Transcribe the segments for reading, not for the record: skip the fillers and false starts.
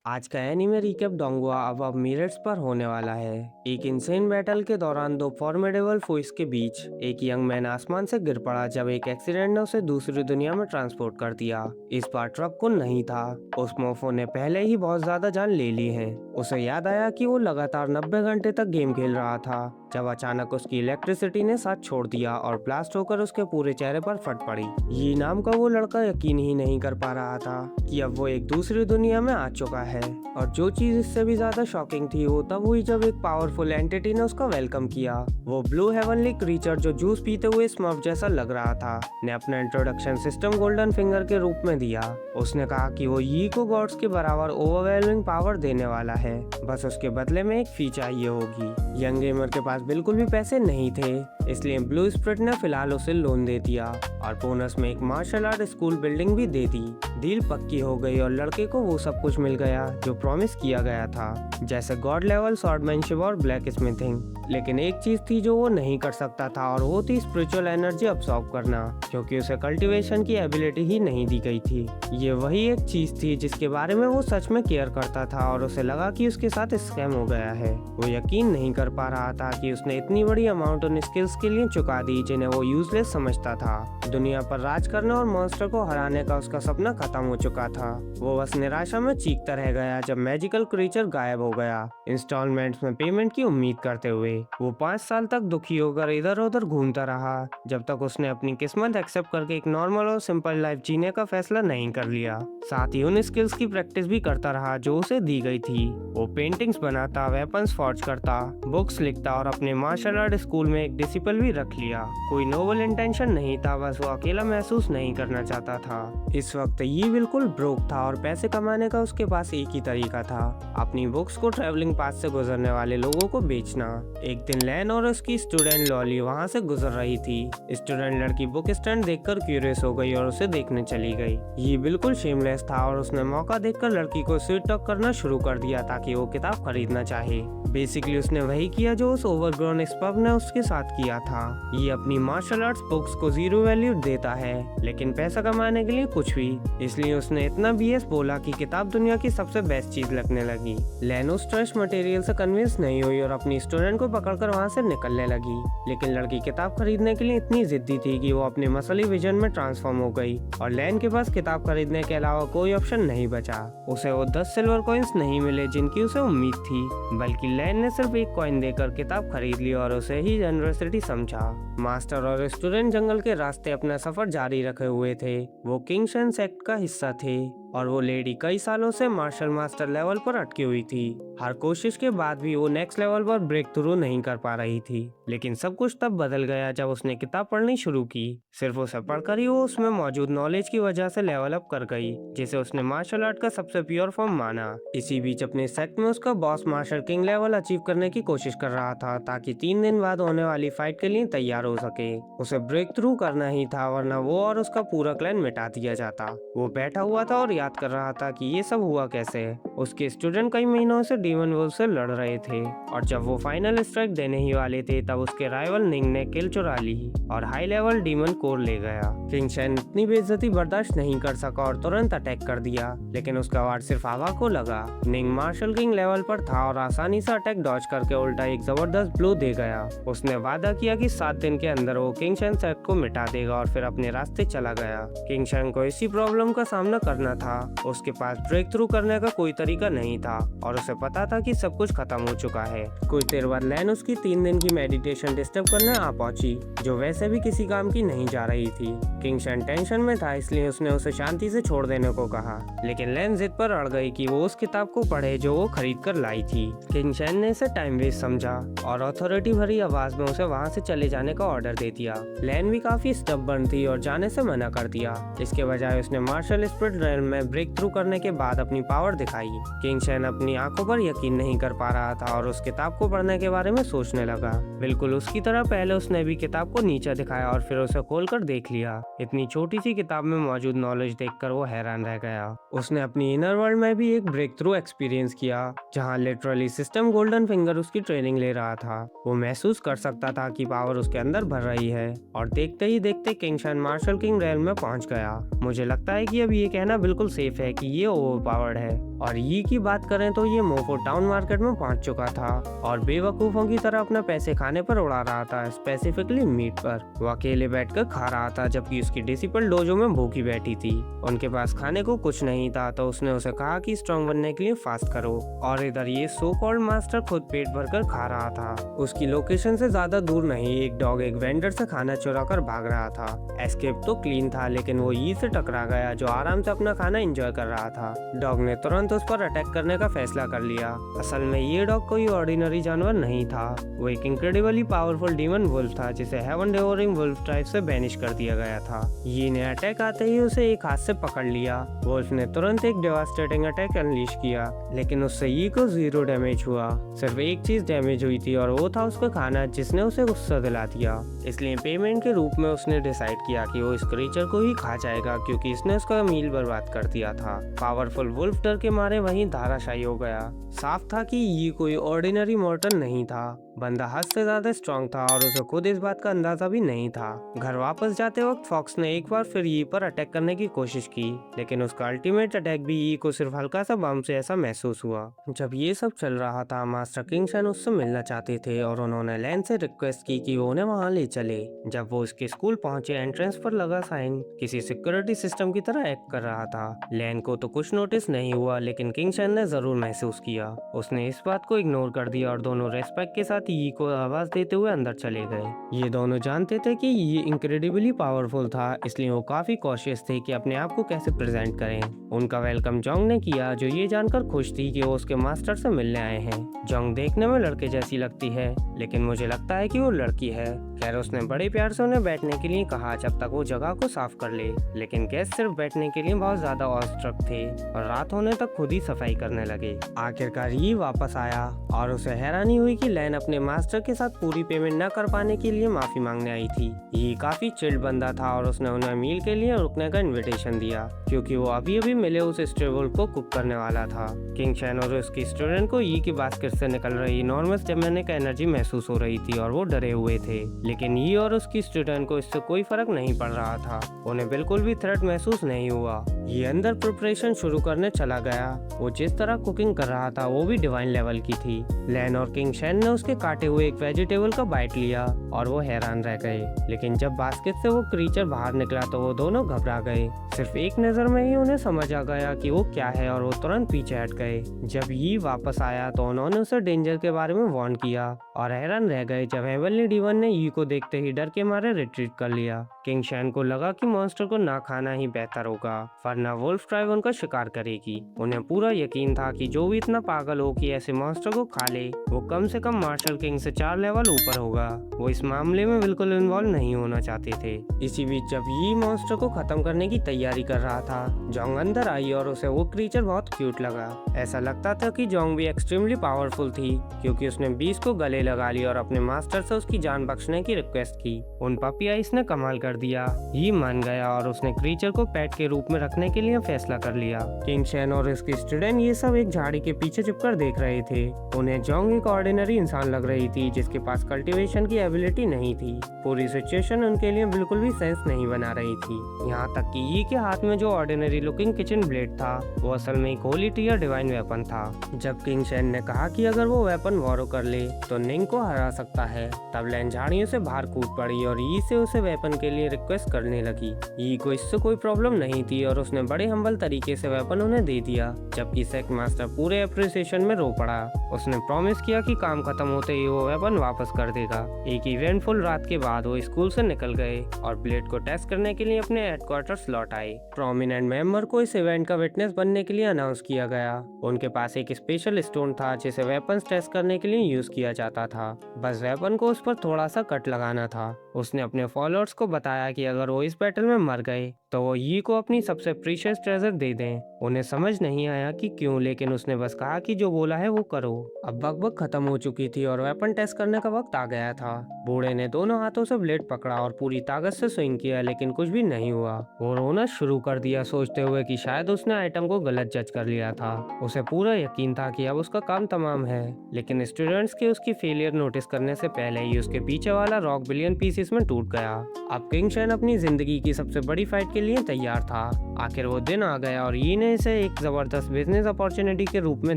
आज का anime recap डोंगुआ अब मिरर्स पर होने वाला है। एक इंसेन बैटल के दौरान दो फॉर्मिडेबल फोर्स के बीच एक यंग मैन आसमान से गिर पड़ा जब एक एक्सीडेंट ने उसे दूसरी दुनिया में ट्रांसपोर्ट कर दिया। इस बार ट्रक को नहीं था। उस मोफो ने पहले ही बहुत ज्यादा जान ले ली है। उसे याद आया कि वो लगातार 90 घंटे तक गेम खेल रहा था जब अचानक उसकी इलेक्ट्रिसिटी ने साथ छोड़ दिया और ब्लास्ट होकर उसके पूरे चेहरे पर फट पड़ी। ये नाम का वो लड़का यकीन ही नहीं कर पा रहा था कि अब वो एक दूसरी दुनिया में आ चुका है। और जो चीज इससे भी ज्यादा शॉकिंग थी वो तब हुई जब एक पावरफुल एंटिटी ने उसका वेलकम किया। वो ब्लू हेवनली क्रीचर जो जूस पीते हुए स्मर्फ जैसा लग रहा था ने अपना इंट्रोडक्शन सिस्टम गोल्डन फिंगर के रूप में दिया। उसने कहा कि वो यी को गॉड्स के बराबर ओवरवेलमिंग पावर देने वाला है, बस उसके बदले में एक फी चाहिए होगी। यंग गेमर के पास बिल्कुल भी पैसे नहीं थे, इसलिए ब्लू स्प्रिट ने फिलहाल उसे लोन दे दिया और बोनस में एक मार्शल आर्ट स्कूल बिल्डिंग भी दे दी। डील पक्की हो गई और लड़के को वो सब कुछ मिल गया जो प्रॉमिस किया गया था, जैसे गॉड लेवल स्वॉर्डमैनशिप और ब्लैक स्मिथिंग। लेकिन एक चीज थी जो वो नहीं कर सकता था और वो थी स्पिरिचुअल एनर्जी अब्सॉर्ब करना, क्योंकि उसे कल्टीवेशन की एबिलिटी ही नहीं दी गई थी। ये वही एक चीज थी जिसके बारे में वो सच में केयर करता था और उसे लगा कि उसके साथ स्कैम हो गया है। वो यकीन नहीं कर पा रहा था कि उसने इतनी बड़ी अमाउंट उन स्किल्स के लिए चुका दी जिन्हें वो यूजलेस समझता था। दुनिया पर राज करने और मॉन्स्टर को हराने का उसका सपना खत्म हो चुका था। वो बस निराशा में चीखता रह गया जब मैजिकल क्रीचर गायब हो गया, इंस्टॉलमेंट्स में पेमेंट की उम्मीद करते हुए। वो 5 साल तक दुखी होकर इधर उधर घूमता रहा जब तक उसने अपनी किस्मत एक्सेप्ट करके एक नॉर्मल और सिंपल लाइफ जीने का फैसला नहीं कर लिया। साथ ही उन स्किल्स की प्रैक्टिस भी करता रहा जो उसे दी गई थी। वो पेंटिंग्स बनाता, वेपन्स फॉर्ज करता, बुक्स लिखता और अपने मार्शल आर्ट स्कूल में एक डिसिपल भी रख लिया। कोई नोबल इंटेंशन नहीं था, बस वो अकेला महसूस नहीं करना चाहता था। इस वक्त ये बिल्कुल ब्रोक था और पैसे कमाने का उसके पास एक ही तरीका था, अपनी बुक्स को ट्रैवलिंग पास से गुजरने वाले लोगों को बेचना। एक दिन लैन और उसकी स्टूडेंट लॉली वहाँ से गुजर रही थी। स्टूडेंट लड़की बुक स्टैंड देखकर क्यूरियस हो गई और उसे देखने चली गई। ये बिल्कुल शेमलेस था और उसने मौका देखकर लड़की को स्वीट टॉक करना शुरू कर दिया ताकि वो किताब खरीदना चाहे। बेसिकली उसने वही किया जो उस ओवरग्रोन स्पब ने उसके साथ किया था। ये अपनी मार्शल आर्ट्स बुक्स को 0 वैल्यू देता है, लेकिन पैसा कमाने के लिए कुछ भी। इसलिए उसने इतना बीएस बोला कि किताब दुनिया की सबसे बेस्ट चीज लगने लगी। लैन उस ट्रैश मटेरियल से कन्विंस नहीं हुई और अपनी स्टूडेंट को पकड़कर वहाँ से निकलने लगी। लेकिन लड़की किताब खरीदने के लिए इतनी जिद्दी थी कि वो अपने मसली विजन में ट्रांसफॉर्म हो गई और लैन के पास किताब खरीदने के अलावा कोई ऑप्शन नहीं बचा। उसे वो 10 सिल्वर कॉइन्स नहीं मिले जिनकी उसे उम्मीद थी, बल्कि लैन ने सिर्फ एक कॉइन देकर किताब खरीद ली और उसे ही जनरसिटी समझा। मास्टर और स्टूडेंट जंगल के रास्ते अपना सफर जारी रखे हुए थे। वो किंगशन सेक्ट का हिस्सा थे और वो लेडी कई सालों से मार्शल मास्टर लेवल पर अटकी हुई थी। हर कोशिश के बाद भी वो नेक्स्ट लेवल पर ब्रेक थ्रू नहीं कर पा रही थी। लेकिन सब कुछ तब बदल गया जब उसने किताब पढ़नी शुरू की। सिर्फ उसे पढ़कर ही वो उसमें मौजूद नॉलेज की वजह से लेवल अप कर गई, जिसे उसने मार्शल आर्ट का सबसे प्योर फॉर्म माना। इसी बीच अपने सेक्ट में उसका boss marshal king level achieve करने की कोशिश कर रहा था ताकि 3 दिन बाद होने वाली फाइट के लिए तैयार हो सके। उसे ब्रेक थ्रू करना ही था, वरना वो और उसका पूरा क्लैन मिटा दिया जाता। वो बैठा हुआ था और याद कर रहा था कि ये सब हुआ कैसे। उसके स्टूडेंट कई महीनों से डीमन वुल्फ से लड़ रहे थे और जब वो फाइनल स्ट्राइक देने ही वाले थे तब उसके राइवल निंग ने किल चुरा ली और हाई लेवल डीमन कोर ले गया। किंग शैन इतनी बेइज्जती बर्दाश्त नहीं कर सका और तुरंत अटैक कर दिया, लेकिन उसका वार सिर्फ हवा को लगा। निंग मार्शल किंग लेवल पर था और आसानी से अटैक डॉज करके उल्टा एक जबरदस्त ब्लो दे गया। उसने वादा किया कि 7 दिन के अंदर वो किंग शैन सेक्ट को मिटा देगा और फिर अपने रास्ते चला गया। किंग शैन को इसी प्रॉब्लम का सामना करना था। उसके पास ब्रेक थ्रू करने का कोई तरीका नहीं था और उसे पता था कि सब कुछ खत्म हो चुका है। कुछ देर बाद लैन उसकी 3 दिन की मेडिटेशन डिस्टर्ब करने आ पहुंची, जो वैसे भी किसी काम की नहीं जा रही थी। किंग शैन टेंशन में था, इसलिए उसने उसे शांति से छोड़ देने को कहा, लेकिन लैन जिद पर अड़ गई कि वो उस किताब को पढ़े जो वो खरीद कर लाई थी। किंग शैन ने इसे टाइम वेस्ट समझा और अथॉरिटी भरी आवाज में उसे वहाँ से चले जाने का ऑर्डर दे दिया। लैन भी काफी स्टबर्न थी और जाने से मना कर दिया। इसके बजाय उसने मार्शल स्पिरिट रेल्म में ब्रेक थ्रू करने के बाद अपनी पावर दिखाई। किंग शैन अपनी आंखों पर यकीन नहीं कर पा रहा था और उस किताब को पढ़ने के बारे में सोचने लगा। बिल्कुल उसकी तरह पहले उसने भी किताब को नीचे दिखाया और फिर उसे खोलकर देख लिया। इतनी छोटी सी किताब में मौजूद नॉलेज देखकर वो हैरान रह गया। उसने अपनी इनर वर्ल्ड में भी एक ब्रेक थ्रू एक्सपीरियंस किया, जहाँ लिटरली सिस्टम गोल्डन फिंगर उसकी ट्रेनिंग ले रहा था। वो महसूस कर सकता था कि पावर उसके अंदर भर रही है और देखते ही देखते किंग शैन मार्शल किंग रेल में पहुंच गया। मुझे लगता है कि अब ये कहना बिल्कुल सेफ है कि ये ओवरपावर्ड है। और ये की बात करें तो ये मोफो टाउन मार्केट में पहुंच चुका था और बेवकूफों की तरह अपना पैसे खाने पर उड़ा रहा था, स्पेसिफिकली मीट पर। वो अकेले बैठकर खा रहा था जबकि उसकी डिसिपल डोजो में भूखी बैठी थी। उनके पास खाने को कुछ नहीं था तो उसने उसे कहा कि स्ट्रांग बनने के लिए फास्ट करो। और इधर ये सो कॉल्ड मास्टर खुद पेट भरकर खा रहा था। उसकी लोकेशन से ज्यादा दूर नहीं एक डॉग एक वेंडर से खाना चुरा कर भाग रहा था। एस्केप तो क्लीन था लेकिन वो ई से टकरा गया जो आराम से अपना खाना एंजॉय कर रहा था। डॉग ने तुरंत उस पर अटैक करने का फैसला कर लिया। असल में ये डॉग कोई ऑर्डिनरी जानवर नहीं था, वो एक इनक्रेडिबली पावरफुल डीमन वुल्फ था जिसे हेवन डेवोरिंग वुल्फ ट्राइब से बैनिश कर दिया गया था। ये ने अटैक आते ही उसे एक हाथ से पकड़ लिया। वुल्फ ने तुरंत एक डेवास्टेटिंग अटैक अनलीश किया लेकिन उससे ये को 0 डैमेज हुआ। सिर्फ एक चीज डैमेज हुई थी और वो था उसका खाना जिसने उसे गुस्सा दिला दिया। इसलिए पेमेंट के रूप में उसने डिसाइड किया कि वो इस क्रीचर को ही खा जाएगा क्योंकि इसने उसका मील बर्बाद कर दिया था। पावरफुल वुल्फ डर के मारे वहीं धाराशायी हो गया। साफ था कि ये कोई ऑर्डिनरी मॉर्टल नहीं था, बंदा हद से ज्यादा स्ट्रॉन्ग था और उसे खुद इस बात का अंदाजा भी नहीं था। घर वापस जाते वक्त फॉक्स ने एक बार फिर ये पर अटैक करने की कोशिश की लेकिन उसका अल्टीमेट अटैक भी ये को सिर्फ हल्का सा बम से ऐसा महसूस हुआ। जब ये सब चल रहा था मास्टर किंगशन उससे मिलना चाहते थे और उन्होंने लैन से रिक्वेस्ट की कि वो उन्हें वहाँ ले चले। जब वो उसके स्कूल पहुंचे एंट्रेंस पर लगा साइन किसी सिक्योरिटी सिस्टम की तरह एक्ट कर रहा था। लैन को तो कुछ नोटिस नहीं हुआ लेकिन किंगशन ने जरूर महसूस किया। उसने इस बात को इग्नोर कर दिया और दोनों रेस्पेक्ट के साथ यी को आवाज देते हुए अंदर चले गए। ये दोनों जानते थे कि ये इनक्रेडिबली पावरफुल था इसलिए वो काफी कॉशियस थे कि अपने आप को कैसे प्रेजेंट करें। उनका वेलकम जोंग ने किया जो ये जानकर खुश थी कि वो उसके मास्टर से मिलने आए हैं। जोंग देखने में लड़के जैसी लगती है लेकिन मुझे लगता है कि वो लड़की है। खैर उसने बड़े प्यार से उन्हें बैठने के लिए कहा जब तक वो जगह को साफ कर ले लेकिन गेस्ट सिर्फ बैठने के लिए बहुत ज्यादा ऑस्ट्रक थे और रात होने तक खुद ही सफाई करने लगे। आखिरकार ये वापस आया और उसे हैरानी हुई कि लैन अपने मास्टर के साथ पूरी पेमेंट न कर पाने के लिए माफी मांगने आई थी। ये काफी चिल्ड बंदा था और उसने उन्हें मील के लिए रुकने का इनविटेशन दिया क्योंकि वो अभी अभी मिले उस स्ट्रेवल को कुक करने वाला था। किंग शैन और उसकी स्टूडेंट को ई की बास्केट से निकल रही इनॉर्मस डेमोनिक एनर्जी महसूस हो रही थी और वो डरे हुए थे लेकिन ई और उसकी स्टूडेंट को इससे कोई फर्क नहीं पड़ रहा था। उन्हें बिल्कुल भी थ्रेट महसूस नहीं हुआ। ये अंदर प्रिपरेशन शुरू करने चला गया। वो जिस तरह कुकिंग कर रहा था वो भी डिवाइन लेवल की थी। लैन और किंग शैन ने उसके काटे हुए एक वेजिटेबल का बाइट लिया और वो हैरान रह गए लेकिन जब बास्केट से वो क्रीचर बाहर निकला तो वो दोनों घबरा गए। सिर्फ एक नजर में ही उन्हें समझ आ गया कि वो क्या है और वो तुरंत पीछे हट गए। जब ये वापस आया तो उन्होंने उसे डेंजर के बारे में वार्न किया और हैरान रह गए जब हेवनली डिवन ने ई को देखते ही डर के मारे रिट्रीट कर लिया। किंग शैन को लगा कि मॉन्स्टर को ना खाना ही बेहतर होगा वरना वुल्फ ट्राइब उनका शिकार करेगी। उन्हें पूरा यकीन था कि जो भी इतना पागल हो कि ऐसे मॉन्स्टर को खा ले वो कम से कम मार्शल किंग से 4 लेवल ऊपर होगा। वो इस मामले में बिल्कुल इन्वॉल्व नहीं होना चाहते थे। इसी बीच जब ये मॉन्स्टर को खत्म करने की तैयारी कर रहा था जोंग अंदर आई और उसे वो क्रीचर बहुत क्यूट लगा। ऐसा लगता था कि जोंग भी एक्सट्रीमली पावरफुल थी क्योंकि उसने बीस्ट को गले लगा लिया और अपने मास्टर से उसकी जान बख्शने की रिक्वेस्ट की। उन पपी आइस ने कमाल कर दिया। ये मान गया और उसने क्रीचर को पेट के रूप में रखने के लिए फैसला कर लिया। किंग शैन और उसकी स्टूडेंट ये सब एक झाड़ी के पीछे छुपकर देख रहे थे। उन्हें जोंग एक ऑर्डिनरी इंसान लग रही थी जिसके पास कल्टीवेशन की एबिलिटी नहीं थी। पूरी सिचुएशन उनके लिए बिल्कुल भी सेंस नहीं बना रही थी। यहाँ तक कि ये के हाथ में जो ऑर्डिनरी लुकिंग किचन ब्लेड था वो असल में एक होली टियर डिवाइन वेपन था। जब किंग शैन ने कहा कि अगर वो वेपन वॉरो कर ले तो निंग को हरा सकता है तब लैन झाड़ियों से बाहर कूद पड़ी और ई से उसे वेपन के लिए रिक्वेस्ट करने लगी। ई को इससे कोई प्रॉब्लम नहीं थी और उसने बड़े हम्बल तरीके से वेपन उन्हें दे दिया जबकि सेक मास्टर पूरे अप्रिसिएशन में रो पड़ा। उसने प्रॉमिस किया कि काम खत्म होते ही वो वेपन वापस कर देगा। एक इवेंटफुल रात के बाद वो स्कूल से निकल गए और ब्लेड को टेस्ट करने के लिए अपने हेडक्वार्टर्स लौट आए। प्रोमिनेंट मेंबर को इस इवेंट का विटनेस बनने के लिए अनाउंस किया गया। उनके पास एक स्पेशल स्टोन था जिसे वेपन्स टेस्ट करने के लिए यूज किया जाता था। बस वेपन को उस पर थोड़ा सा कट लगाना था। उसने अपने फॉलोअर्स को बताया कि अगर वो इस बैटल में मर गए तो वो यी को अपनी सबसे प्रीशियस ट्रेजर दे दें। उन्हें समझ नहीं आया कि क्यों लेकिन उसने बस कहा कि जो बोला है वो करो। अब बकबक खत्म हो चुकी थी और वेपन टेस्ट करने का वक्त आ गया था। बूढ़े ने दोनों हाथों से ब्लेड पकड़ा और पूरी ताकत से स्विंग किया लेकिन कुछ भी नहीं हुआ। वो रोना शुरू कर दिया सोचते हुए कि शायद उसने आइटम को गलत जज कर लिया था। उसे पूरा यकीन था कि अब उसका काम तमाम है लेकिन स्टूडेंट्स के उसकी फेलियर नोटिस करने से पहले ही उसके पीछे वाला रॉक बिलियन पीसेस में टूट गया। अब किंग शैन अपनी जिंदगी की सबसे बड़ी फाइट के के लिए तैयार था। आखिर वो दिन आ गया और यी ने इसे एक जबरदस्त बिजनेस अपॉर्चुनिटी के रूप में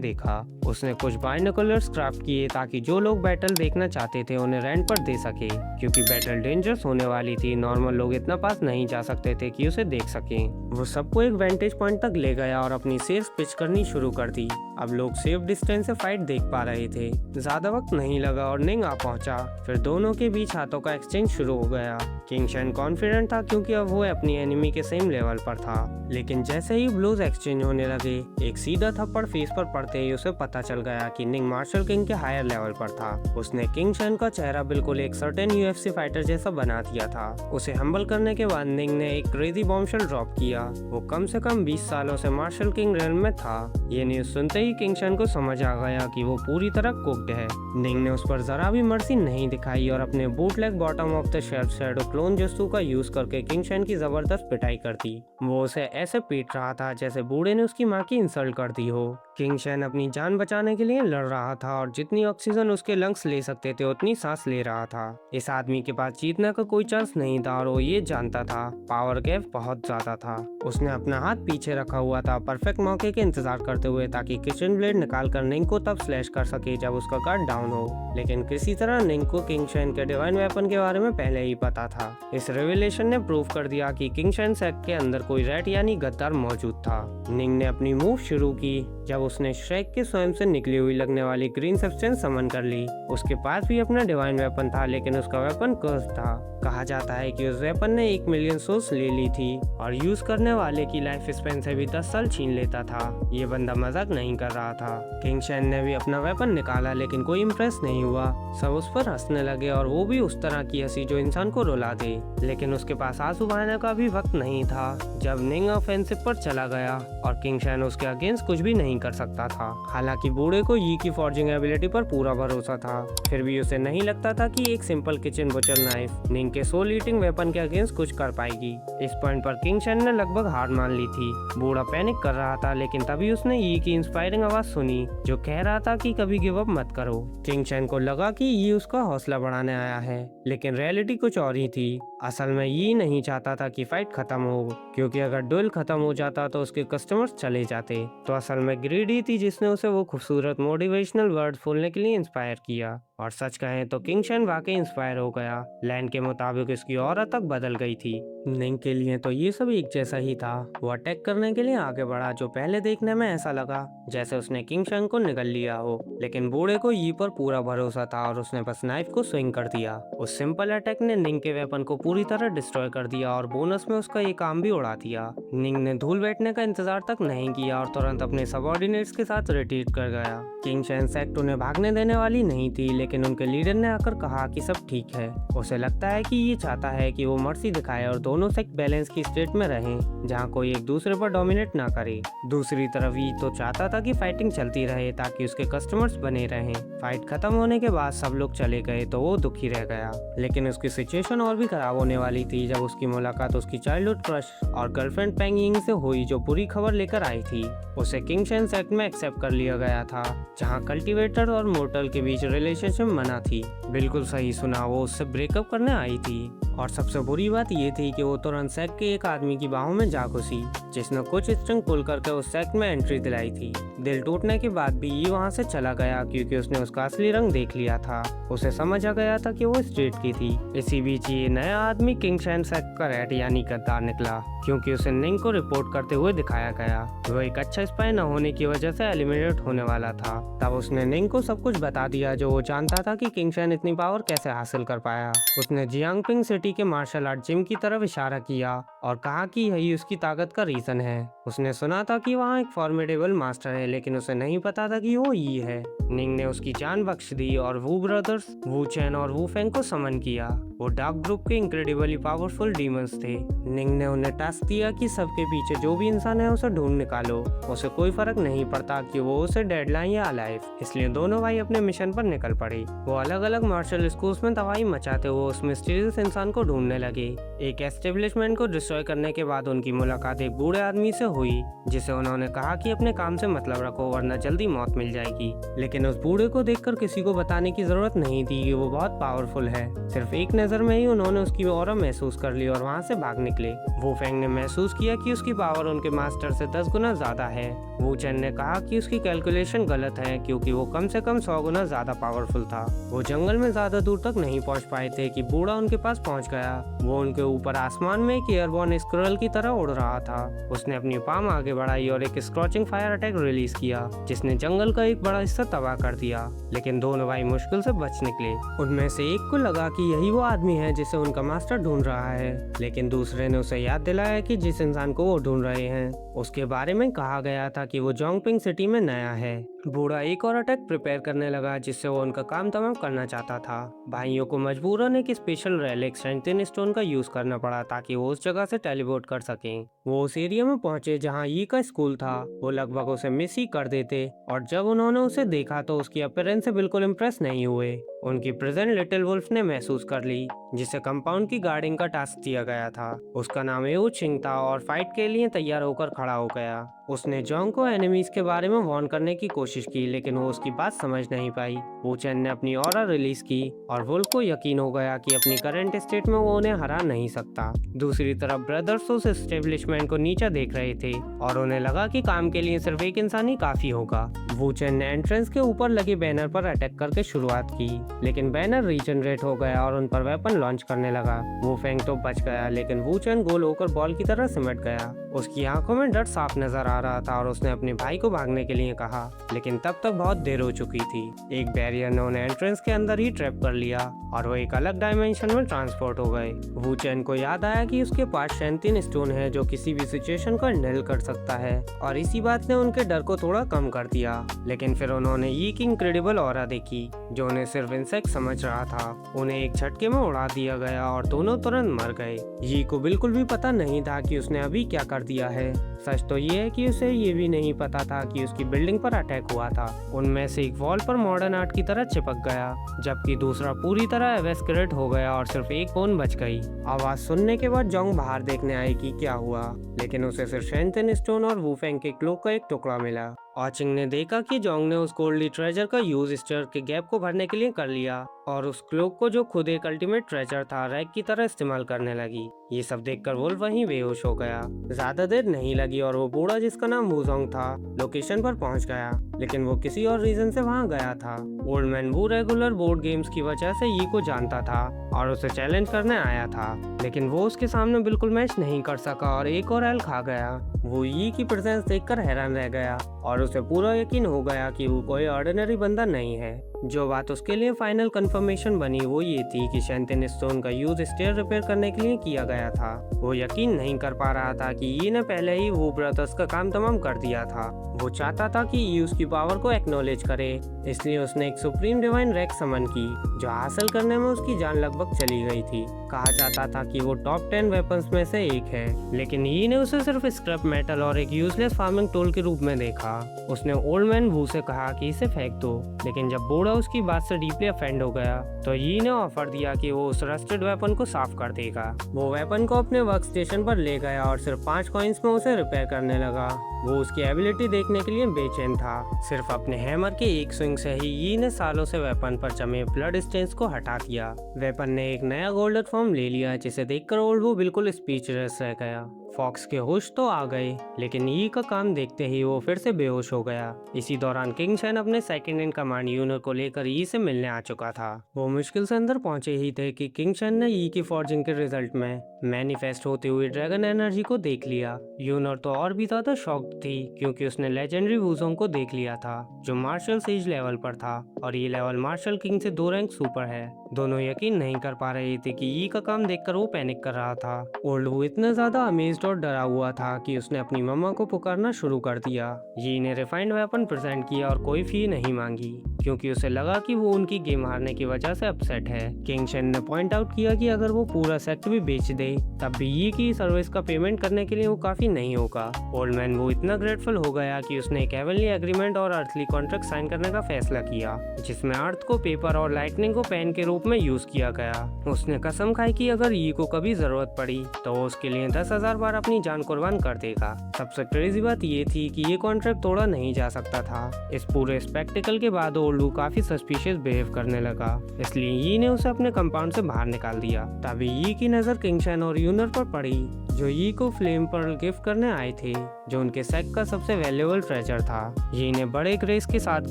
देखा। उसने कुछ बाइनोकुलर्स क्राफ्ट किए ताकि जो लोग बैटल देखना चाहते थे उन्हें रेंट पर दे सके, क्योंकि बैटल डेंजरस होने वाली थी। नॉर्मल लोग इतना पास नहीं जा सकते थे कि उसे देख सकें। वो सबको एक वेंटेज पॉइंट तक ले गया और अपनी सेफ पिच करनी शुरू कर दी। अब लोग सेफ डिस्टेंस से फाइट देख पा रहे थे। ज्यादा वक्त नहीं लगा और निंग आ पहुंचा। फिर दोनों के बीच हाथों का एक्सचेंज शुरू हो गया। किंग शेन कॉन्फिडेंट था क्योंकि अब वो अपनी एनिमी के सेम लेवल पर था, लेकिन जैसे ही ब्लोज एक्सचेंज होने लगे, एक सीधा थप्पड़ फेस पर पड़ते ही उसे पता चल गया कि निंग मार्शल किंग के हायर लेवल पर था। उसने किंग शेन का चेहरा बिल्कुल एक सर्टेन यूएफसी फाइटर जैसा बना दिया था। उसे हम्बल करने के बाद निंग ने एक क्रेजी बॉम्बशेल ड्रॉप किया। वो कम से कम 20 सालों से मार्शल किंग रेल में था। ये न्यूज सुनते ही किंग शेन को समझ आ गया कि वो पूरी तरह कुक्ड है। निंग ने उस पर जरा भी मर्जी नहीं दिखाई और अपने bootleg bottom of the shelf shadow clone jutsu का यूज करके किंग शेन की जबरदस्त पिटाई कर दी। वो उसे ऐसे पीट रहा था जैसे बूढ़े ने उसकी माँ की इंसल्ट कर दी हो। किंग शेन अपनी जान बचाने के लिए लड़ रहा था और जितनी ऑक्सीजन उसके लंग्स ले सकते थे उतनी सांस ले रहा था। इस आदमी के पास जीतने का कोई चांस नहीं था और वो ये जानता था पावर गैप बहुत ज्यादा था। उसने अपना हाथ पीछे रखा हुआ था, परफेक्ट मौके के इंतजार करते हुए, ताकि किचन ब्लेड निकाल कर निंग को तब स्लैश कर सके जब उसका गार्ड डाउन हो। लेकिन किसी तरह निंग को किंग शेन के डिवाइन वेपन के बारे में पहले ही पता था। इस रेवलेशन ने प्रूव कर दिया कि किंग शेन सेट के अंदर कोई रैट यानी गद्दार मौजूद था। निंग ने अपनी मूव शुरू की जब उसने श्रेक के स्वयं से निकली हुई लगने वाली ग्रीन सब्सटेंस समन कर ली। उसके पास भी अपना डिवाइन वेपन था, लेकिन उसका वेपन कर्स था। कहा जाता है कि उस वेपन ने 1 मिलियन सोल्स ले ली थी और यूज करने वाले की लाइफ स्पेन से भी 10 साल छीन लेता था। ये बंदा मजाक नहीं कर रहा था। किंग शेन ने भी अपना वेपन निकाला, लेकिन कोई इम्प्रेस नहीं हुआ। सब उस पर हंसने लगे और वो भी उस तरह की हंसी जो इंसान को रुला दे। लेकिन उसके पास आंसू बहाने का भी वक्त नहीं था जब निंग ऑफेंसिव पर चला गया और किंग शेन उसके अगेंस्ट कुछ भी नहीं कर सकता था। हालांकि बूढ़े को यी की फॉर्जिंग एबिलिटी पर पूरा भरोसा था, फिर भी उसे नहीं लगता था कि एक सिंपल किचन बुचर नाइफ निंग के सोल ईटिंग वेपन के अगेंस्ट कुछ कर पाएगी। इस पॉइंट पर किंग शेन ने लगभग हार मान ली थी। बूढ़ा पैनिक कर रहा था, लेकिन तभी उसने यी की इंस्पायरिंग आवाज सुनी जो कह रहा था कि कभी गिव अप मत करो। किंग शेन को लगा कि यी उसका हौसला बढ़ाने आया है, लेकिन रियलिटी कुछ और ही थी। असल में यी नहीं चाहता था कि फाइट खत्म हो, क्योंकि अगर डुएल खत्म हो जाता तो उसके कस्टमर्स चले जाते। तो असल में ग्रीडी थी जिसने उसे वो खूबसूरत मोटिवेशनल वर्ड बोलने के लिए इंस्पायर किया। और सच कहें तो किंग शेन वाकई इंस्पायर हो गया। लैंड के मुताबिक इसकी औरत तक बदल गई थी। निंग के लिए तो ये सब एक जैसा ही था। वो अटैक करने के लिए आगे बढ़ा, जो पहले देखने में ऐसा लगा जैसे उसने किंग शेन को निगल लिया हो, लेकिन बूढ़े को यी पर पूरा भरोसा था और उसने बस नाइफ को स्विंग कर दिया। उस सिंपल अटैक ने निंग के वेपन को पूरी तरह डिस्ट्रॉय कर दिया और बोनस में उसका ये काम भी उड़ा दिया। निंग ने धूल बैठने का इंतजार तक नहीं किया और तुरंत अपने सबऑर्डिनेट्स के साथ रिट्रीट कर गया। किंग शेन सेक्ट उन्हें भागने देने वाली नहीं थी, लेकिन उनके लीडर ने आकर कहा कि सब ठीक है। उसे लगता है कि ये चाहता है कि वो मर्सी दिखाए और दोनों सेक्ट बैलेंस की स्टेट में रहें, जहां कोई एक दूसरे पर डोमिनेट ना करे। दूसरी तरफ ये तो चाहता था कि फाइटिंग चलती रहे ताकि उसके कस्टमर्स बने रहें। फाइट खत्म होने के बाद सब लोग चले गए तो वो दुखी रह गया, लेकिन उसकी सिचुएशन और भी खराब होने वाली थी जब उसकी मुलाकात उसकी चाइल्डहुड क्रश और गर्लफ्रेंड पेंग यिंग से हुई, जो बुरी खबर लेकर आई थी। उसे किंग शेन सेक्ट में एक्सेप्ट कर लिया गया था, जहां कल्टीवेटर और मोर्टल के बीच रिलेशनशिप मना थी। बिल्कुल सही सुना, वो उससे ब्रेकअप करने आई थी। और सबसे बुरी बात ये थी कि वो तुरंत सेक्ट के एक आदमी की बाहों में जा घुसी, जिसने कुछ स्ट्रिंग पुल करके उस सेक्ट में एंट्री दिलाई थी। दिल टूटने के बाद भी ये वहाँ से चला गया, क्योंकि उसने उसका असली रंग देख लिया था। उसे समझ आ गया था कि वो स्ट्रीट की थी। इसी बीच ये नया आदमी किंग शेन सेक्ट का रैट यानी गद्दार निकला, क्योंकि उसे निंग को रिपोर्ट करते हुए दिखाया गया। वो एक अच्छा स्पाई न होने की वजह से एलिमिनेट होने वाला था। तब उसने निंग को सब कुछ बता दिया जो वो जानता था कि किंग शेन इतनी पावर कैसे हासिल कर पाया। उसने जियांगपिंग सिटी के मार्शल आर्ट जिम की तरफ इशारा किया और कहा कि यही उसकी ताकत का रीजन है। उसने सुना था कि वहाँ एक फॉर्मिडेबल मास्टर है, लेकिन उसे नहीं पता था कि वो ये है। निंग ने उसकी जान बख्श दी और वू ब्रदर्स, वू चैन और वू फेंग को समन किया। वो डार्क ग्रुप के इंक्रेडिबली पावरफुल डीमंस थे। निंग ने उन्हें टास्क दिया कि सबके पीछे जो भी इंसान है उसे ढूंढ निकालो। उसे कोई फर्क नहीं पड़ता कि वो उसे डेडलाइन या अलाइव। इसलिए दोनों भाई अपने मिशन पर निकल पड़े। पड़े। वो अलग अलग मार्शल स्कूल्स में तबाही मचाते हुए उस मिस्टीरियस इंसान को ढूंढने लगे। एक एस्टेब्लिशमेंट को डिस्ट्रॉय करने के बाद उनकी मुलाकात एक बूढ़े आदमी से हुई, जिसे उन्होंने कहा कि अपने काम से मतलब रखो वरना जल्दी मौत मिल जाएगी। लेकिन उस बूढ़े को देखकर किसी को बताने की जरूरत नहीं थी कि वो बहुत पावरफुल है। सिर्फ एक नजर में ही उन्होंने उसकी ऑरा महसूस कर ली और वहाँ से भाग निकले। वू फेंग ने महसूस किया कि उसकी पावर उनके मास्टर से 10 गुना ज्यादा है। वू चेन ने कहा कि उसकी कैलकुलेशन गलत है क्योंकि वो कम से कम 100 गुना ज्यादा पावरफुल था। वो जंगल में ज्यादा दूर तक नहीं पहुंच पाए थे कि बूढ़ा उनके पास पहुंच गया। वो उनके ऊपर आसमान में एक एयरबॉर्न स्क्विरल की तरह उड़ रहा था। उसने अपनी पाम आगे बढ़ाई और एक स्क्रॉचिंग फायर अटैक रिलीज किया, जिसने जंगल का एक बड़ा हिस्सा तबाह कर दिया। लेकिन दोनों भाई मुश्किल से बच निकले। उनमें से एक को लगा कि यही वो आदमी है जिसे उनका मास्टर ढूंढ रहा है, लेकिन दूसरे ने उसे याद दिलाया कि जिस इंसान को वो ढूंढ रहे हैं उसके बारे में कहा गया था कि वो जोंगपिंग सिटी में नया है। बूढ़ा एक और अटैक प्रिपेयर करने लगा जिससे वो उनका काम तमाम करना चाहता था। भाइयों को मजबूरन एक स्पेशल रेलिक सेंटिन स्टोन का यूज करना पड़ा ताकि वो उस जगह से टेलीपोर्ट कर सकें। वो उस एरिया में पहुंचे जहां ई का स्कूल था। वो लगभग उसे मिस ही कर देते और जब उन्होंने उसे देखा तो उसकी अपीयरेंस से बिल्कुल इम्प्रेस नहीं हुए। उनकी प्रेजेंट लिटिल वुल्फ ने महसूस कर ली, जिसे कंपाउंड की गार्डिंग का टास्क दिया गया था। उसका नाम एऊ छिंग था और फाइट के लिए तैयार होकर खड़ा हो गया। उसने जोंग को एनिमीज के बारे में वार्न करने की कोशिश की, लेकिन वो उसकी बात समझ नहीं पाई। वू चेन ने अपनी ऑरा रिलीज की और वुल्फ को यकीन हो गया कि अपनी करंट स्टेट में वो उन्हें हरा नहीं सकता। दूसरी तरफ ब्रदर्स उस एस्टेब्लिशमेंट को नीचा देख रहे थे और उन्हें लगा कि काम के लिए सिर्फ एक इंसान ही काफी होगा। वू चेन ने एंट्रेंस के ऊपर लगे बैनर पर अटैक करके शुरुआत की, लेकिन बैनर रीजनरेट हो गया और उन पर वेपन लॉन्च करने लगा। वू फेंग तो बच गया, लेकिन वू चेन गोल होकर बॉल की तरह सिमट गया। उसकी आंखों में डर साफ नजर आ रहा था और उसने अपने भाई को भागने के लिए कहा, लेकिन तब तक बहुत देर हो चुकी थी। एक बैरियर ने उन्हें एंट्रेंस के अंदर ही ट्रैप कर लिया और वो एक अलग डायमेंशन में ट्रांसपोर्ट हो गए। वू चेन को याद आया कि उसके पास शैंतिन स्टोन है जो किसी भी सिचुएशन को हैंडल कर सकता है, और इसी बात ने उनके डर को थोड़ा कम कर दिया। लेकिन फिर उन्होंने ई की इनक्रेडिबल ऑरा देखी जो उन्हें सिर्फ इंसेक्ट समझ रहा था। उन्हें एक झटके में उड़ा दिया गया और दोनों तुरंत मर गए। यी को बिल्कुल भी पता नहीं था कि उसने अभी क्या कर दिया है। सच तो ये है कि उसे ये भी नहीं पता था कि उसकी बिल्डिंग पर अटैक हुआ था। उनमें से एक वॉल पर मॉडर्न आर्ट की तरह चिपक गया, जबकि दूसरा पूरी तरह एवेस्क्रेट हो गया और सिर्फ एक बोन बच गई। आवाज सुनने के बाद जोंग बाहर देखने आई कि क्या हुआ, लेकिन उसे सिर्फ शैंतिन स्टोन और वू फेंग के क्लोक का एक टुकड़ा मिला। ऑचिंग ने देखा कि जोंग ने उस गोल्डी ट्रेजर का यूज स्टेयर के गैप को भरने के लिए कर लिया और उस क्लोक को, जो खुद एक अल्टीमेट ट्रेजर था, रैक की तरह इस्तेमाल करने लगी। ये सब देखकर वुल्फ वहीं बेहोश हो गया। ज्यादा देर नहीं लगी और वो बूढ़ा, जिसका नाम वूजोंग था, लोकेशन पर पहुंच गया, लेकिन वो किसी और रीजन से वहां गया था। ओल्ड मैन वू रेगुलर बोर्ड गेम्स की वजह से यी को जानता था और उसे चैलेंज करने आया था, लेकिन वो उसके सामने बिल्कुल मैच नहीं कर सका और एक और एल खा गया। वो यी की प्रेजेंस देखकर हैरान रह गया और उसे पूरा यकीन हो गया कि वो कोई ऑर्डिनरी बंदा नहीं है। जो बात उसके लिए फाइनल कंफर्मेशन बनी वो ये थी कि शैंतिन स्टोन का यूज स्टेयर रिपेयर करने के लिए किया गया था। वो यकीन नहीं कर पा रहा था कि यी ने पहले ही वो ब्रदर्स का काम तमाम कर दिया था। वो चाहता था कि यी उसकी पावर को एक्नॉलेज करे, इसलिए उसने एक सुप्रीम डिवाइन रैक समन की, जो हासिल करने में उसकी जान लगभग चली गई थी। कहा जाता था कि वो टॉप 10 वेपन्स में से एक है, लेकिन यी ने उसे सिर्फ स्क्रैप मेटल और एक यूजलेस फार्मिंग टूल के रूप में देखा। उसने ओल्ड मैन वू से कहा कि इसे फेंक दो, लेकिन जब बूढ़ा उसकी बात से डीपली ऑफेंड हो गया तो यी ने ऑफर दिया कि वो उस रस्टेड वेपन को साफ कर देगा। वो वेपन को अपने वर्क स्टेशन पर ले गया और सिर्फ 5 कॉइंस में उसे रिपेयर करने लगा। वो उसकी एबिलिटी देखने के लिए बेचैन था। सिर्फ अपने हैमर के एक स्विंग से ही यी ने सालों से वेपन पर जमे ब्लड स्टेन्स को हटा दिया। वेपन ने एक नया गोल्डन फॉर्म ले लिया, जिसे देखकर ओल्ड वो बिल्कुल स्पीचलेस रह गया। फॉक्स के होश तो आ गए, लेकिन यी का काम देखते ही वो फिर से बेहोश हो गया। इसी दौरान किंग शेन अपने सेकंड इन कमांड यूनर को लेकर यी से मिलने आ चुका था। वो मुश्किल से अंदर पहुंचे ही थे कि किंग शेन ने यी की फॉर्जिंग के रिजल्ट में मैनिफेस्ट होते हुए ड्रैगन एनर्जी को देख लिया। यूनर तो और भी ज्यादा शॉक्ड थी, क्योंकि उसने लेजेंडरी वूजोंग को देख लिया था, जो मार्शल सेज लेवल पर था, और ये लेवल मार्शल किंग से 2 रैंक सुपर है। दोनों यकीन नहीं कर पा रहे थे कि यी का काम देखकर वो पैनिक कर रहा था। ओल्ड वो इतना ज्यादा अमेज्ड और डरा हुआ था कि उसने अपनी मम्मा को पुकारना शुरू कर दिया। यी ने रिफाइंड वेपन प्रेजेंट किया और कोई फी नहीं मांगी। क्योंकि उसे लगा कि वो उनकी गेम हारने की वजह से अपसेट है। किंग शेन ने पॉइंट आउट किया कि अगर वो पूरा सेक्ट भी बेच दे तब भी यी की सर्विस का पेमेंट करने के लिए वो काफी नहीं होगा। ओल्ड मैन वो इतना ग्रेटफुल हो गया कि उसने एक हेवनली एग्रीमेंट और अर्थली कॉन्ट्रैक्ट साइन करने का फैसला किया, जिसमें अर्थ को पेपर और लाइटनिंग को पेन के रूप में यूज किया गया। उसने कसम खाई कि अगर यी को कभी जरूरत पड़ी तो वो उसके लिए 10,000 बार अपनी जान कुर्बान कर देगा। सबसे क्रेजी बात ये थी कि ये कॉन्ट्रैक्ट तोड़ा नहीं जा सकता था। इस पूरे स्पेक्टिकल के बाद ओल्डू काफी सस्पिशियस बिहेव करने लगा, इसलिए यी ने उसे अपने कंपाउंड से बाहर निकाल दिया। तभी यी की नजर किंग शेन और यूनर पर पड़ी, जो यी को फ्लेम पर्ल गिफ्ट करने आए थे, जो उनके सेक्ट का सबसे वैल्यूएबल ट्रेजर था। यी ने बड़े ग्रेस के साथ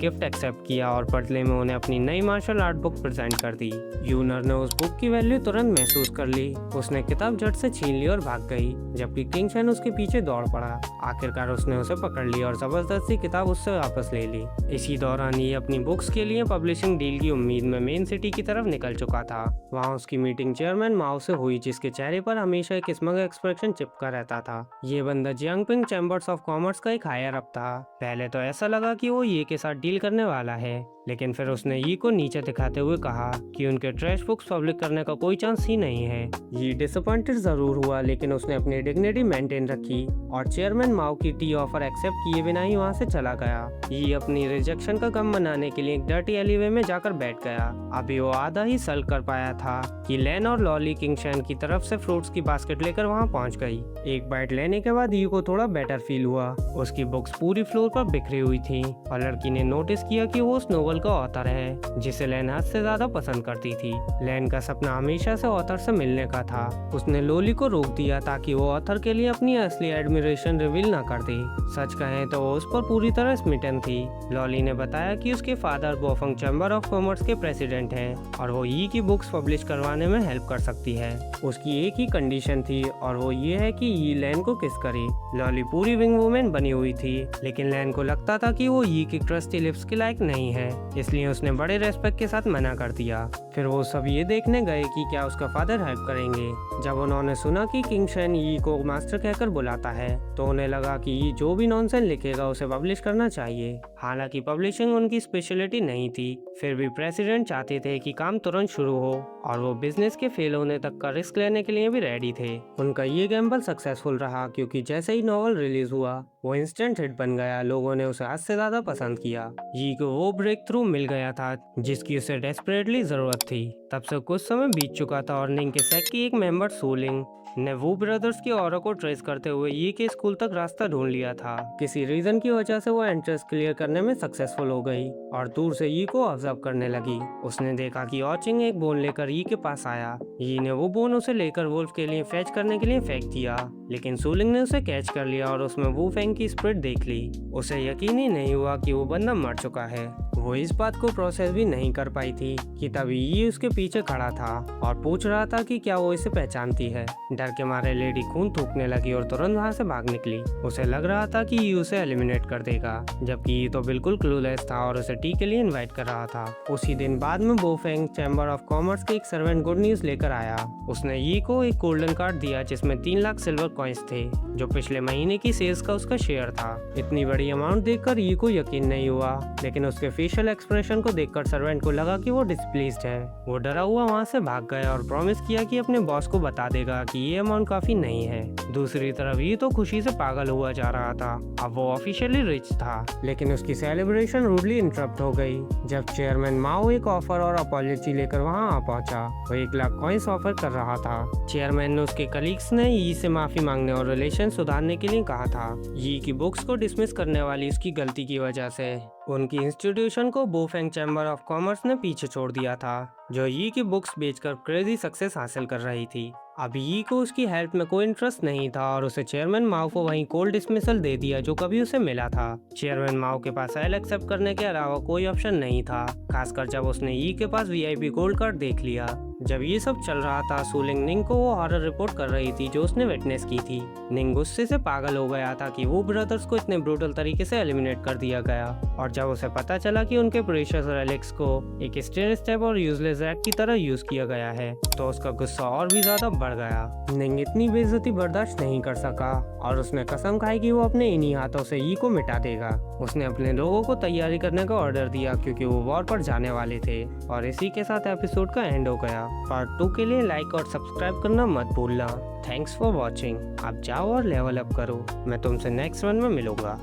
गिफ्ट एक्सेप्ट किया और बदले में उन्हें अपनी नई मार्शल आर्ट बुक प्रेजेंट कर दी। यूनर ने उस बुक की वैल्यू तुरंत महसूस कर ली। उसने किताब झट से छीन ली और भाग गई, जबकि किंग शेन उसके पीछे दौड़ पड़ा। आखिरकार उसने उसे पकड़ लिया और जबरदस्ती किताब उससे वापस ले ली। इसी दौरान ये अपनी बुक्स के लिए पब्लिशिंग डील की उम्मीद में मेन सिटी की तरफ निकल चुका था। वहाँ उसकी मीटिंग चेयरमैन माओ से हुई, जिसके चेहरे पर हमेशा एक स्मग एक्सप्रेशन चिपका रहता था। ये बंदा जियांगपिंग चैम्बर्स ऑफ कॉमर्स का एक हायर अप था। पहले तो ऐसा लगा कि वो ये के साथ डील करने वाला है, लेकिन फिर उसने यी को नीचे दिखाते हुए कहा कि उनके ट्रैश बुक्स पब्लिक करने का कोई चांस ही नहीं है। यी डिसअपॉइंटेड जरूर हुआ, लेकिन उसने अपनी डिग्निटी मेंटेन रखी और चेयरमैन माओ की टी ऑफर एक्सेप्ट किए बिना ही वहाँ से चला गया। यी अपनी रिजेक्शन का गम मनाने के लिए एक डर्टी एलीवे में जाकर बैठ गया। अभी वो आधा ही सल्क कर पाया था कि लैन और लॉली किंग शेन की तरफ से फ्रूट्स की बास्केट लेकर वहाँ पहुँच गई। एक बाइट लेने के बाद यी को थोड़ा बेटर फील हुआ। उसकी बुक्स पूरी फ्लोर पर बिखरी हुई थी और लड़की ने नोटिस किया कि वो उस नोवेल का ऑथर है जिसे लैन हद से ज्यादा पसंद करती थी। लैन का सपना हमेशा से ऑथर से मिलने का था। उसने लोली को रोक दिया ताकि वो ऑथर के लिए अपनी असली एडमिरेशन रिवील ना कर दे। सच कहें तो वो उस पर पूरी तरह स्मिटन थी। लॉली ने बताया कि उसके फादर बोफंग चैम्बर ऑफ कॉमर्स के प्रेसिडेंट हैं और वो यी की बुक्स पब्लिश करवाने में हेल्प कर सकती है। उसकी एक ही कंडीशन थी और वो ये है कि यी लैन को किस करे। लॉली पूरी विंग वुमेन बनी हुई थी, लेकिन लैन को लगता था कि वो यी की ट्रस्टी लिप्स के लायक नहीं है, इसलिए उसने बड़े रेस्पेक्ट के साथ मना कर दिया। फिर वो सब ये देखने गए कि क्या उसका फादर हेल्प करेंगे। जब उन्होंने सुना कि किंग शेन यी को मास्टर कहकर बुलाता है तो उन्हें लगा कि यी जो भी नॉनसेंस लिखेगा उसे पब्लिश करना चाहिए। हालांकि पब्लिशिंग उनकी स्पेशलिटी नहीं थी, फिर भी प्रेसिडेंट चाहते थे कि काम तुरंत शुरू हो और वो बिजनेस के फेल होने तक का रिस्क लेने के लिए भी रेडी थे। उनका ये गैम्बल सक्सेसफुल रहा, क्योंकि जैसे ही नॉवल रिलीज हुआ वो इंस्टेंट हिट बन गया। लोगों ने उसे हद से ज्यादा पसंद किया। यी को वो ब्रेक थ्रू मिल गया था जिसकी उसे डेस्परेटली जरूरत थी। तब से कुछ समय बीत चुका था और निंग के सेट की एक मेंबर सूलिंग ने वू ब्रदर्स की ऑरा को ट्रेस करते हुए यी के स्कूल तक रास्ता ढूंढ लिया था। किसी रीजन की वजह से वो एंट्रेंस क्लियर करने में सक्सेसफुल हो गई और दूर से यी को ऑब्जर्व करने लगी। उसने देखा कि ऑचिंग एक बोन लेकर यी के पास आया। यी ने वो बोन उसे लेकर वुल्फ के लिए फेच करने के लिए फेंक दिया, लेकिन सूलिंग ने उसे कैच कर लिया और उसमें वू फैंग की स्प्रिट देख ली। उसे यकीन ही नहीं हुआ कि वो बंदा मर चुका है। वो इस बात को प्रोसेस भी नहीं कर पाई थी कि तभी यी उसके पीछे खड़ा था और पूछ रहा था कि क्या वो इसे पहचानती है। डर के मारे लेडी खून थूकने लगी और तुरंत वहाँ से भाग निकली। उसे लग रहा था कि यी उसे एलिमिनेट कर देगा, जबकि यी तो बिल्कुल क्लूलेस था और उसे टी के लिए इनवाइट कर रहा था। उसी दिन बाद में बोफेंग चैम्बर ऑफ कॉमर्स के एक सर्वेंट गुड न्यूज लेकर आया। उसने यी को एक गोल्डन कार्ड दिया जिसमें 3 लाख सिल्वर कॉइंस थे, जो पिछले महीने की सेल्स का उसका शेयर था। इतनी बड़ी अमाउंट देखकर यी को यकीन नहीं हुआ, लेकिन उसके फेशियल एक्सप्रेशन को देखकर सर्वेंट को लगा कि वो डिस्प्लीज्ड है। वो डरा हुआ वहाँ से भाग गया और प्रॉमिस किया कि अपने बॉस को बता देगा कि ये अमाउंट काफी नहीं है। दूसरी तरफ ये तो खुशी से पागल हुआ जा रहा था। अब वो ऑफिशियली रिच था, लेकिन उसकी सेलिब्रेशन रूडली इंटरप्ट हो गई जब चेयरमैन माओ एक ऑफर और अपॉलजी लेकर वहाँ आ पहुंचा। वो 1 लाख कॉइंस ऑफर कर रहा था। चेयरमैन ने उसके कलीग्स ने यी से माफी मांगने और रिलेशन सुधारने के लिए कहा था। यी की बुक्स को डिसमिस करने वाली उसकी गलती की वजह से उनकी इंस्टीट्यूशन को बोफेंग चैम्बर ऑफ कॉमर्स ने पीछे छोड़ दिया था, जो यी की बुक्स बेचकर क्रेजी सक्सेस हासिल कर रही थी। अब यी को उसकी हेल्प में कोई इंटरेस्ट नहीं था और उसे चेयरमैन माओ को वहीं कोल्ड डिसमिसल दे दिया जो कभी उसे मिला था। चेयरमैन माओ के पास एल एक्सेप्ट करने के अलावा कोई ऑप्शन नहीं था, खासकर जब उसने यी के पास वीआईपी गोल्ड कार्ड देख लिया। जब ये सब चल रहा था, सूलिंग निंग को वो हॉरर रिपोर्ट कर रही थी जो उसने विटनेस की थी। निंग गुस्से से पागल हो गया था कि वो ब्रदर्स को इतने ब्रूटल तरीके से एलिमिनेट कर दिया गया, और जब उसे पता चला कि उनके प्रीशियस रेलिक्स को एक स्टेन स्टेप और यूजलेस रैक की तरह यूज किया गया है, तो उसका गुस्सा और भी ज्यादा बढ़ गया। निंग इतनी बेइज्जती बर्दाश्त नहीं कर सका और उसने कसम खाई कि वो अपने इन्हीं हाथों से ई को मिटा देगा। उसने अपने लोगों को तैयारी करने का ऑर्डर दिया क्योंकि वो वॉर पर जाने वाले थे। और इसी के साथ एपिसोड का एंड हो गया। पार्ट 2 के लिए लाइक और सब्सक्राइब करना मत भूलना। Thanks for watching. आप जाओ और लेवल अप करो। मैं तुमसे नेक्स्ट वन में मिलूंगा।